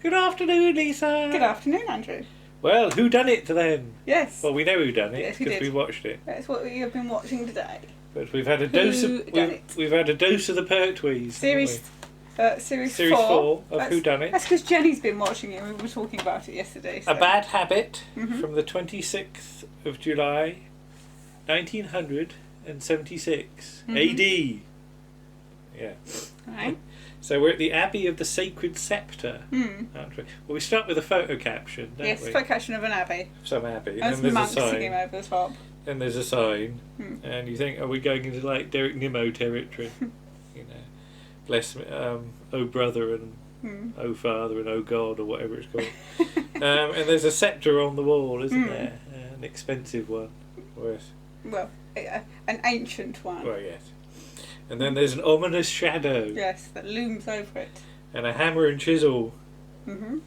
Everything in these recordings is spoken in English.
Good afternoon, Lisa. Good afternoon, Andrew. Well, whodunnit then? Yes. Well, we know whodunnit Yes, we because did. we watched it. That's what we have been watching today. But we've had a dose of Whodunnit. we've had a dose of the Pertwees. Series 4 of Whodunnit. That's because Jenny's been watching it. We were talking about it yesterday. So. A Bad Habit Mhm. from the 26th of July, 1976 AD. Yeah. Right. So we're at the Abbey of the Sacred Sceptre, aren't we? Well, we start with a photo caption, don't Yes, we? photo caption of an abbey. Some abbey. And then some there's monks a sign. singing over the top. Then there's a sign, and you think, are we going into like Derek Nimmo territory? You know, bless me, oh brother and oh father and oh God or whatever it's called. And there's a sceptre on the wall, isn't there? An expensive one. Worth. Well, an ancient one. Well, yes. And then there's an ominous shadow. Yes, that looms over it. And a hammer and chisel. Mhm.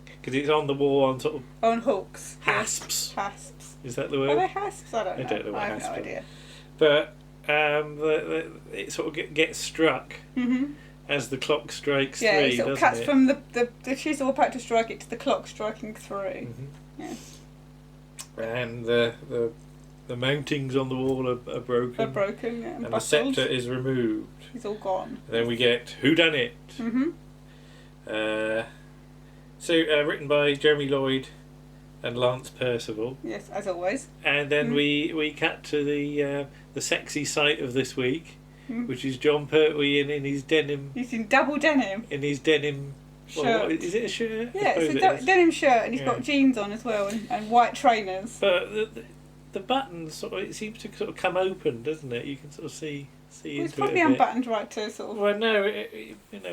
Because it's on the wall on sort of On hooks. hasps. Hasps. Is that the Are word? they hasps? I don't know. I don't know what I have hasps no are. idea. But it sort of gets struck as the clock strikes Yeah, three, it sort of doesn't cuts it? from the chisel about to strike it to the clock striking through. Yes. And the mountings on the wall are broken. They're broken, yeah, And the bustled. sceptre is removed. It's all gone. Then we get Whodunnit. Written by Jeremy Lloyd and Lance Percival. Yes, as always. And then we cut to the sexy sight of this week, which is John Pertwee in his denim. He's in double denim. In his denim Shirt. Well, is it a shirt? Yeah, it's a denim shirt, and he's got jeans on as well, and white trainers. But the buttons sort of, it seems to sort of come open, doesn't it? You can sort of see into It's probably it a bit. unbuttoned right to sort of. Well, no,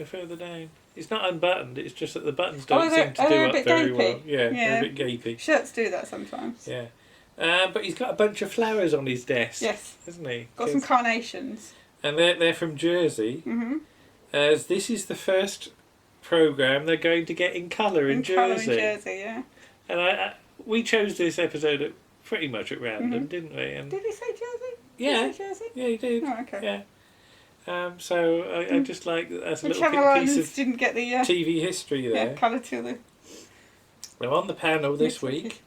further down. It's not unbuttoned. It's just that the buttons don't seem to are do they a up bit very gapey? well. Yeah, they're a bit gapey. Shirts do that sometimes. Yeah, but he's got a bunch of flowers on his desk. Yes, hasn't he? Got some carnations. And they're from Jersey. As this is the first programme they're going to get in colour in Jersey. Colour in Jersey, yeah. And we chose this episode pretty much at random, didn't we? And did he say Jersey? Yeah. Did he say Jersey? Yeah, he did. Oh, okay. Yeah. So I just like that's a The little Channel piece Islands of didn't get the TV history there. colour to the. Now on the panel this week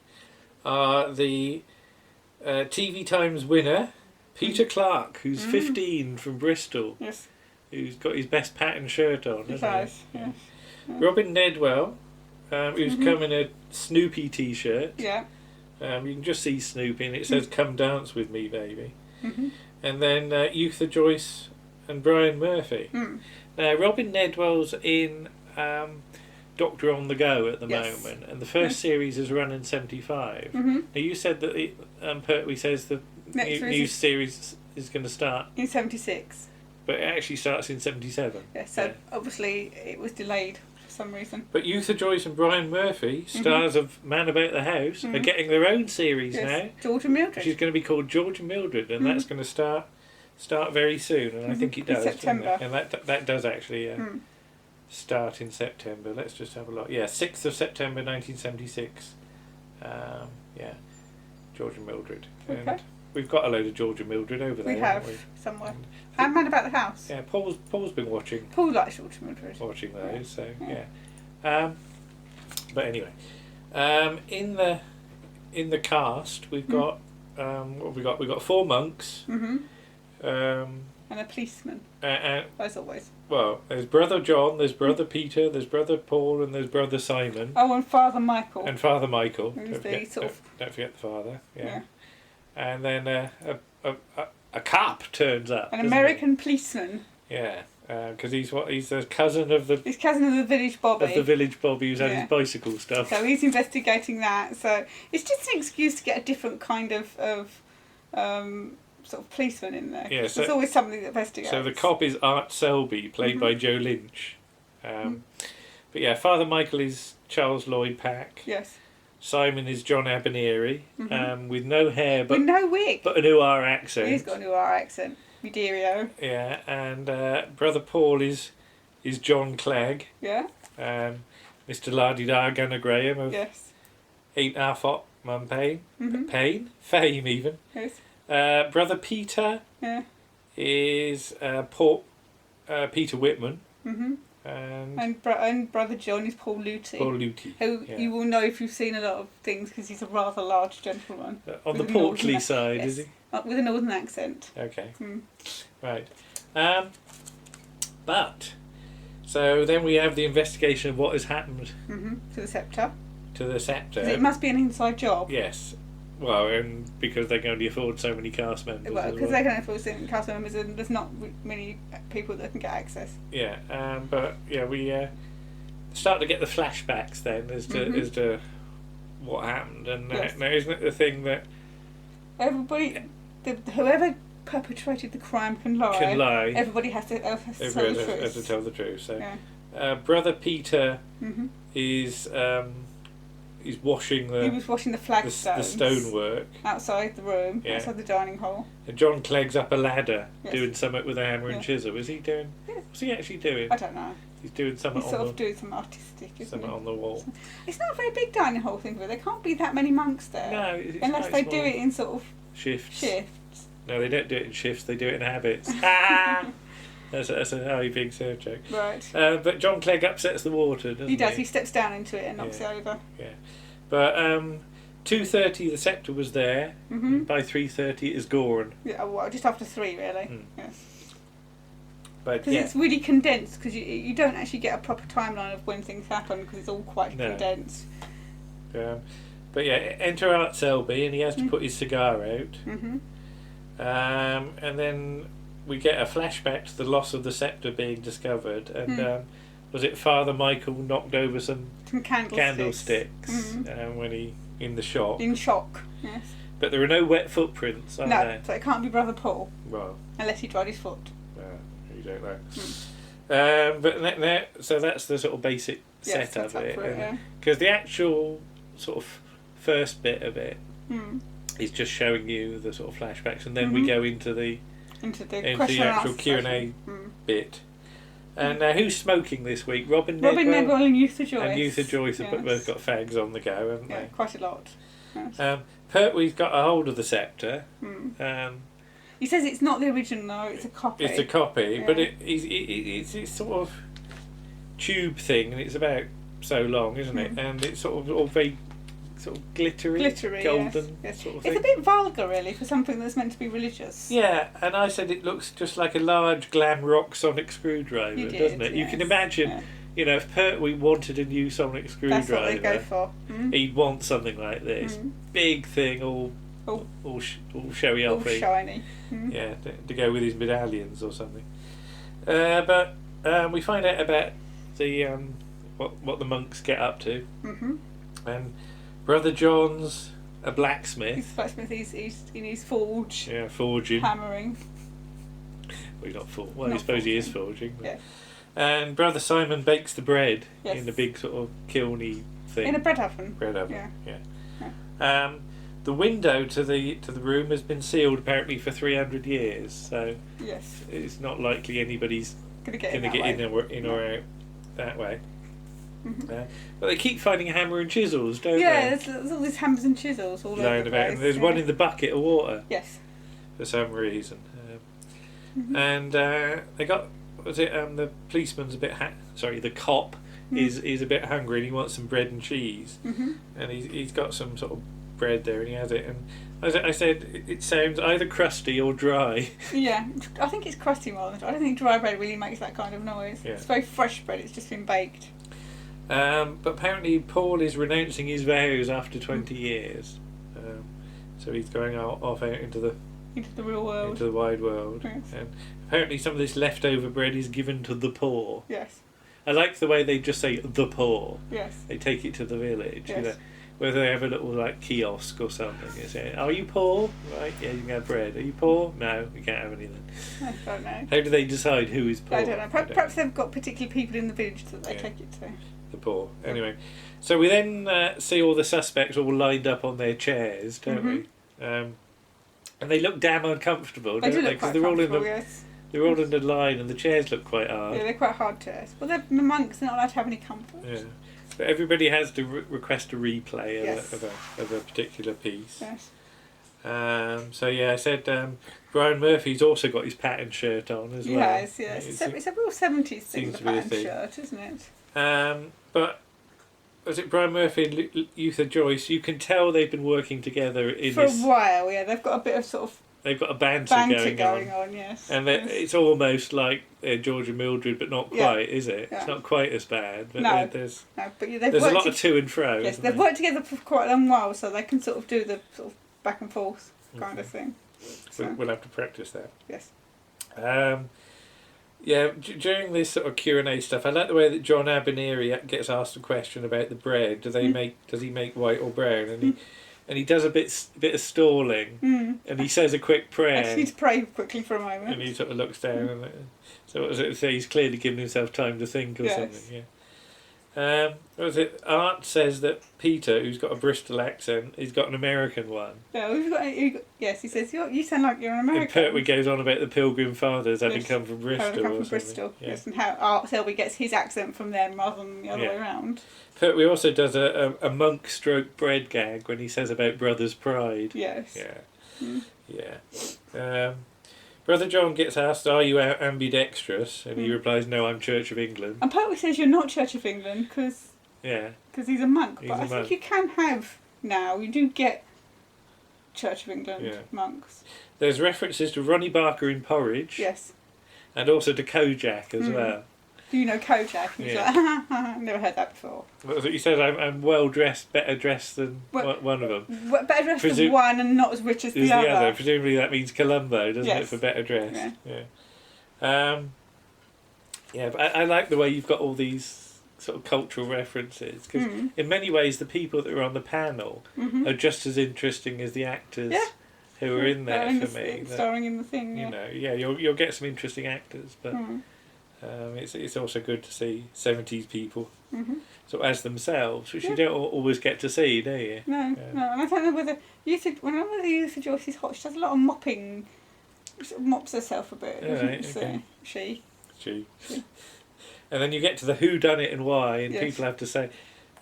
are the TV Times winner, Peter Clark, who's 15 from Bristol. Yes. Who's got his best pattern shirt on, He hasn't has, he? yes. Robin Nedwell, who's come in a Snoopy t-shirt. Yeah. You can just see Snoopy and it says, "Come dance with me, baby." And then Eutha Joyce and Brian Murphy. Now, Robin Nedwell's in Doctor on the Go at the moment, and the first series is run in 75. Now, you said that Pertwee says the new series is going to start in 76. But it actually starts in 77. Yeah, so obviously it was delayed for some reason. But Eutha Joyce and Brian Murphy, stars of Man About the House, are getting their own series now. George and Mildred. Which is going to be called George and Mildred, and that's going to start very soon, and I think it does. September. And that does actually start in September. Let's just have a look. Yeah, 6th of September 1976. George and Mildred. Okay. And we've got a load of George and Mildred over there. We have, somewhere. And Man About the House. Yeah, Paul's been watching. Paul likes George and Mildred. Watching those, so yeah. But anyway, in the cast we've got what have we got? We've got 4 monks. And a policeman. As always. Well, there's Brother John, there's Brother Peter, there's Brother Paul, and there's Brother Simon. Oh, and Father Michael. And Father Michael. Who's Don't forget the father. Yeah. And then a cop turns up. An American policeman. Yeah, because he's the cousin of the. He's cousin of the village Bobby. Of the village Bobby who's had his bicycle stuff. So he's investigating that. So it's just an excuse to get a different kind of sort of policeman in there. Yeah, so there's always something that investigates. So the cop is Art Selby, played by Joe Lynch. But yeah, Father Michael is Charles Lloyd Pack. Yes. Simon is John Aberneri, with no hair but with no wig, but a Noir accent. He's got a Noir accent. Miderio. Yeah, and Brother Paul is John Clegg. Yeah. Mr. La-di-da Gunnar Graham of Ain't Our Fault Mum Pain, Fame even. Yes. Brother Peter is Peter Whitman. And Brother John is Paul Luty. Paul Luty. Who you will know if you've seen a lot of things because he's a rather large gentleman. On the portly side, yes, is he? With a northern accent. Okay. Right. But, so then we have the investigation of what has happened. To the Sceptre. To the Sceptre. It must be an inside job. Yes. Well, and because they can only afford so many cast members. Well, because they can afford so many cast members and there's not many people that can get access. Yeah, but yeah, we start to get the flashbacks then as to what happened. And now isn't it the thing that... Whoever perpetrated the crime can lie. Everybody has to tell the truth. Has to tell the truth. So, Brother Peter is washing the... He was washing the flagstones. The stonework. Outside the room, outside the dining hall. And John Clegg's up a ladder doing something with a hammer and chisel. Is he doing... What's he actually doing? I don't know. He's doing something He's sort of doing something artistic, isn't something on the wall. It's not a very big dining hall thing, but there can't be that many monks there. No, it's unless they do it in sort of... Shifts. No, they don't do it in shifts, they do it in habits. That's a highly big surf joke. Right. But John Clegg upsets the water, doesn't he? He does, he steps down into it and knocks it over. Yeah. But 2:30 the Sceptre was there, by 3:30 it is gone. Yeah, well, just after 3 really. Yes. Because it's really condensed, because you don't actually get a proper timeline of when things happen, because it's all quite condensed. But yeah, enter Art Selby and he has to put his cigar out. And then we get a flashback to the loss of the Sceptre being discovered, and was it Father Michael knocked over some candlesticks when he in the shop? In shock, yes. But there are no wet footprints, are there? No, so it can't be Brother Paul. Well, unless he dried his foot. You don't know. But so that's the sort of basic setup of it. Because the actual sort of first bit of it is just showing you the sort of flashbacks, and then we go into the actual Q&A bit. And now, who's smoking this week? Robin Nedwell and Youtha Joyce. And Youtha Joyce have both got fags on the go, haven't they? Quite a lot. Yes. Pertwee's got a hold of the Sceptre. He says it's not the original, though, it's a copy. It's a copy, but it's sort of tube thing, and it's about so long, isn't it? And it's sort of all very sort of glittery golden sort of thing. It's a bit vulgar, really, for something that's meant to be religious. Yeah, and I said it looks just like a large glam rock sonic screwdriver, doesn't it? Yes. You can imagine, you know, if Pertwee wanted a new sonic screwdriver, that's what they go for. He'd want something like this. Big thing, all showy all shiny. Yeah, to go with his medallions or something. But we find out about the what the monks get up to. And Brother John's a blacksmith. He's a blacksmith. He's in his forge. Yeah, forging. Hammering. Well, he's not forging. Well, I suppose he is forging. Yeah. And Brother Simon bakes the bread in the big sort of kilny thing. In a bread oven. Bread oven. Yeah. The window to the room has been sealed apparently for 300 years, so it's not likely anybody's going to get in or out that way. But they keep finding hammer and chisels, don't they? Yeah, there's all these hammers and chisels all over the place. And there's one in the bucket of water. Yes. For some reason. And they got, the policeman's a bit, the cop is a bit hungry and he wants some bread and cheese. And he's got some sort of bread there and he has it. And I said, it sounds either crusty or dry. Yeah, I think it's crusty more than dry. I don't think dry bread really makes that kind of noise. Yeah. It's very fresh bread, it's just been baked. But apparently Paul is renouncing his vows after 20 years. So he's going off out into the real world. Into the wide world. Yes. And apparently some of this leftover bread is given to the poor. Yes. I like the way they just say the poor. Yes. They take it to the village. Yes. You know, whether they have a little kiosk or something. You say, are you poor? Right, yeah, you can have bread. Are you poor? No, you can't have anything. I don't know. How do they decide who is poor? I don't know. Perhaps they've got particular people in the village that they take it to. The poor. Anyway, so we then see all the suspects all lined up on their chairs, don't we? And they look damn uncomfortable, don't they? Because they're all in the they're all in the line, and the chairs look quite hard. Yeah, they're quite hard chairs. Well, they're the monks; they're not allowed to have any comfort. Yeah, but everybody has to request a replay of a particular piece. Yes. So I said Brian Murphy's also got his pattern shirt on as well. Yes. It's a real 70s thing, the pattern shirt, isn't it? But was it Brian Murphy and Luther Joyce? You can tell they've been working together for a while. Yeah, they've got a bit of sort of. They've got a banter going on. Yes. And it's almost like George and Mildred, but not quite, is it? Yeah. It's not quite as bad. But no, there's there's a lot of to and fro. Yes, they've worked together for quite a long while, so they can sort of do the sort of back and forth kind of thing. So we'll have to practice that. Yes. During this sort of Q&A stuff, I like the way that John Abineri gets asked a question about the bread. Does he make white or brown? And he does a bit of stalling, and he says a quick prayer. I just need to pray quickly for a moment. And he sort of looks down, and so what was it? So he's clearly giving himself time to think or something. Yeah. What was it? Art says that Peter, who's got a Bristol accent, he's got an American one. Yeah, yes, he says you sound like you're an American. And Pertwee goes on about the Pilgrim Fathers having come from Bristol. Yes, and how Art Selby gets his accent from them rather than the other way around. Pertwee also does a monk stroke bread gag when he says about Brothers' Pride. Yes. Yeah. Brother John gets asked, "Are you ambidextrous?" And he replies, "No, I'm Church of England." And Pertwee says you're not Church of England because he's a monk. But I think you can have now. You do get Church of England monks. There's references to Ronnie Barker in Porridge. Yes. And also to Kojak as well. Do you know Kojak? And he's like, never heard that before. You said I'm well dressed, better dressed than one of them. Better dressed than one and not as rich as the other. Presumably that means Columbo, doesn't it, for better dressed? Yeah. But I like the way you've got all these sort of cultural references, because in many ways the people that are on the panel are just as interesting as the actors who are in there for me. Starring in the thing, you'll get some interesting actors, but... it's also good to see 70s people sort of as themselves, which you don't always get to see, do you? No, and I don't know whether Luther Joyce is hot. She does a lot of mopping, sort of mops herself a bit, doesn't she? She. And then you get to the Whodunnit and Why, and people have to say,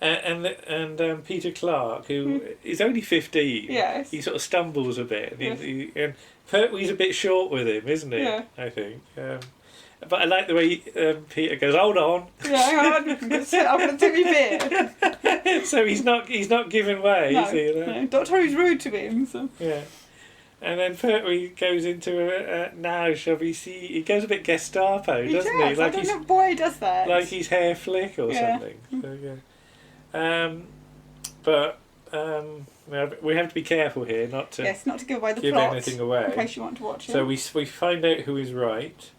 and Peter Clark, who is only 15, he sort of stumbles a bit, and Pertwee's a bit short with him, isn't he? Yeah. I think. But I like the way Peter goes, "Hold on." Yeah, hang on, I'm going to take my beer. So he's not giving way. No, see that? No. Doctor Who's rude to him. So. Yeah. And then Pertwee goes into now shall we see? He goes a bit Gestapo, doesn't he? Like I don't know why he does that. Like his hair flick or something. So, but we have to be careful here not to give away the plot, anything away in case you want to watch it. So we find out who is right,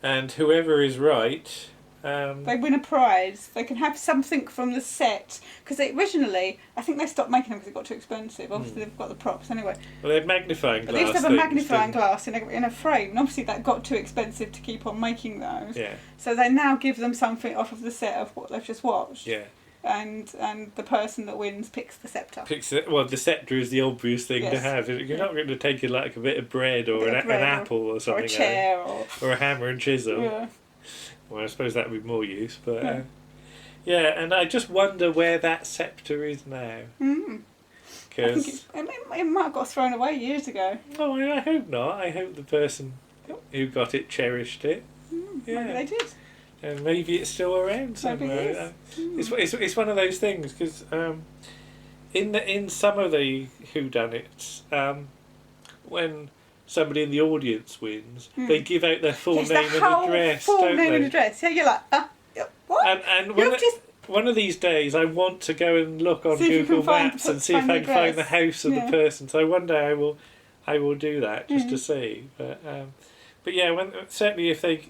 and whoever is right. They win a prize. They can have something from the set. Because originally, I think they stopped making them because it got too expensive. Obviously, they've got the props anyway. Well, they had magnifying glass. But they used to have a magnifying glass in a frame. And obviously, that got too expensive to keep on making those. Yeah. So they now give them something off of the set of what they've just watched. Yeah. And the person that wins picks the sceptre. The sceptre is the obvious thing to have. You're not going to take it like a bit of bread or an apple or something. Or a chair. Or a hammer and chisel. Yeah. Well, I suppose that would be more use, but and I just wonder where that sceptre is now. Because it might have got thrown away years ago. Oh, I hope not. I hope the person who got it cherished it. Maybe they did. And maybe it's still around somewhere. It's one of those things because in some of the Whodunits, when somebody in the audience wins, they give out their full name and address. Full name and address. Yeah, you're like, what? And one of these days, I want to go and look on Google Maps and see if I can find the house of the person. So one day I will do that just to see. But certainly if they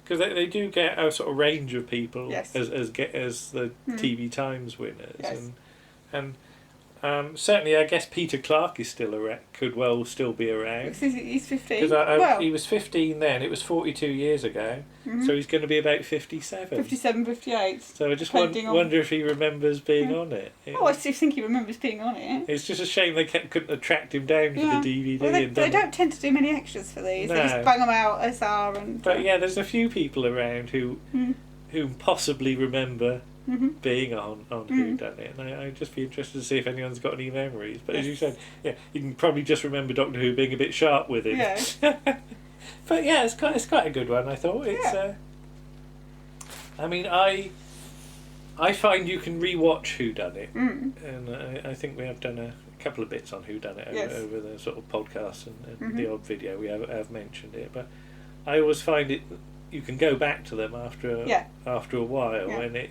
because they do get a sort of range of people as the TV Times winners and certainly, I guess Peter Clark is still could well still be around. He's 15. Because he was 15 then. It was 42 years ago. So he's going to be about 57. 57, 58. So I just wonder if he remembers being on it. I still think he remembers being on it. It's just a shame they couldn't attract him down for the DVD. Well, they don't tend to do many extras for these. No. They just bang them out as are. But there's a few people around who possibly remember Mm-hmm. on Whodunnit, and I'd just be interested to see if anyone's got any memories. But as you said, yeah, you can probably just remember Doctor Who being a bit sharp with it. Yeah. But yeah, it's quite a good one. I thought it's. I mean, I find you can rewatch Whodunnit, and I think we have done a couple of bits on Whodunnit over the sort of podcast and the odd video we have mentioned it. But I always find it you can go back to them after a while, and it,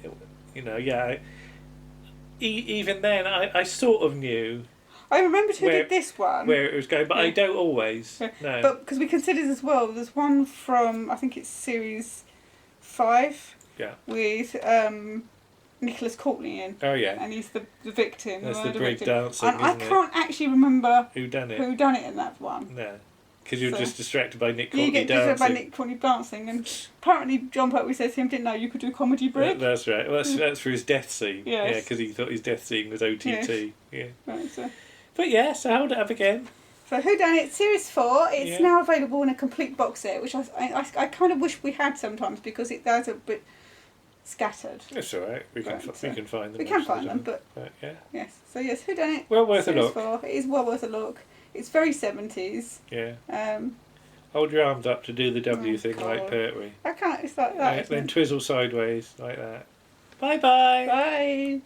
even then I sort of knew. I remembered who did this one. Where it was going, but I don't always. Yeah. No. But because we considered as well, there's one from, I think it's series 5. Yeah. With Nicholas Courtney in. Oh yeah. And he's the victim. That's the brig dancing, and I can't actually remember who done it in that one. No. Because you're just distracted by Nick Courtney dancing. You get distracted by Nick Courtney dancing, and apparently John Pertwee says to him, "Didn't know you could do comedy brig." That's right. Well, that's for his death scene. Yes. Yeah, because he thought his death scene was OTT. Yes. Yeah. Right, so. But yeah, so hold it up again. So Whodunnit Series 4, it's now available in a complete box set, which I kind of wish we had sometimes because that's a bit scattered. That's all right. We can find them. We can find them, but yeah. Yes. So yes, Whodunnit. Well worth a look. 4. It is well worth a look. It's very 70s. Yeah. Hold your arms up to do the W thing like Pertwee. I can't. It's like that. Then twizzle sideways like that. Bye bye. Bye.